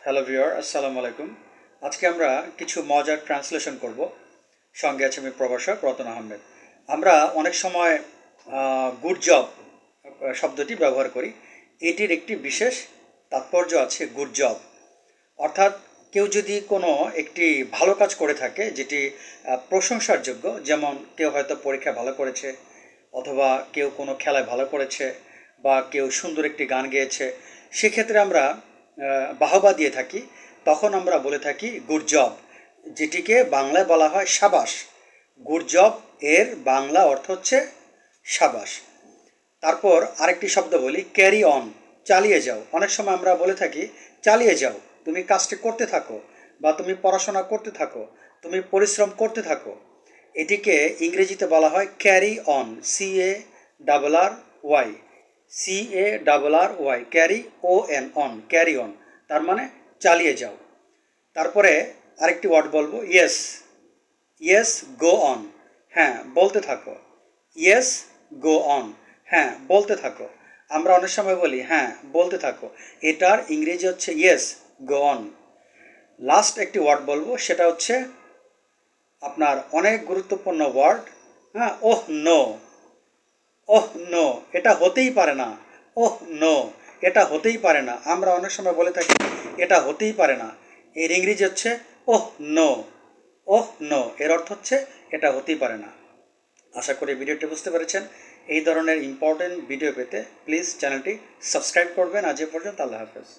Hello viewer, আসসালামু আলাইকুম। আজকে আমরা কিছু মজার ট্রান্সলেশন করব। সঙ্গে আছে আমি প্রভাষক রতন আহমেদ। আমরা অনেক সময় গুড জব শব্দটি ব্যবহার করি। এটির একটি বিশেষ তাৎপর্য আছে গুড জব, অর্থাৎ কেউ যদি কোনো একটি ভালো কাজ করে থাকে যেটি প্রশংসার যোগ্য, যেমন কেউ হয়তো পরীক্ষায় ভালো করেছে, অথবা কেউ কোনো খেলায় ভালো করেছে, বা কেউ সুন্দর একটি গান গেয়েছে, সেক্ষেত্রে আমরা বাহবা দিয়ে থাকি। তখন আমরা বলে থাকি গুড জব, যেটিকে বাংলায় বলা হয় সাবাস। গুড জব এর বাংলা অর্থ হচ্ছে সাবাস। তারপর আরেকটি শব্দ বলি, ক্যারি অন, চালিয়ে যাও। অনেক সময় আমরা বলে থাকি চালিয়ে যাও, তুমি কাজটি করতে থাকো, বা তুমি পড়াশোনা করতে থাকো, তুমি পরিশ্রম করতে থাকো। এটিকে ইংরেজিতে বলা হয় carry on, CARRY, CARRY, carry ON, on, carry on, তার মানে চালিয়ে যাও। তারপরে আরেকটি ওয়ার্ড বলবো, ইয়েস, ইয়েস গো অন, হ্যাঁ বলতে থাকো। ইয়েস গো অন, হ্যাঁ বলতে থাকো। আমরা অনেক সময় বলি হ্যাঁ বলতে থাকো, এটার ইংরেজি হচ্ছে ইয়েস গো অন। লাস্ট একটি ওয়ার্ড বলবো, সেটা হচ্ছে আপনার অনেক গুরুত্বপূর্ণ ওয়ার্ড, হ্যাঁ, ওহ নো। ওহ নো, এটা হতেই পারে না। ওহ নো, এটা হতেই পারে না। আমরা অনেক সময় বলে থাকি এটা হতেই পারে না। এর ইংরেজি হচ্ছে ওহ নো। ওহ নো এর অর্থ হচ্ছে এটা হতেই পারে না। আশা করি ভিডিওটি বুঝতে পেরেছেন। এই ধরনের ইম্পর্টেন্ট ভিডিও পেতে প্লিজ চ্যানেলটি সাবস্ক্রাইব করবেন। আজ এ পর্যন্ত, আল্লাহ হাফেজ।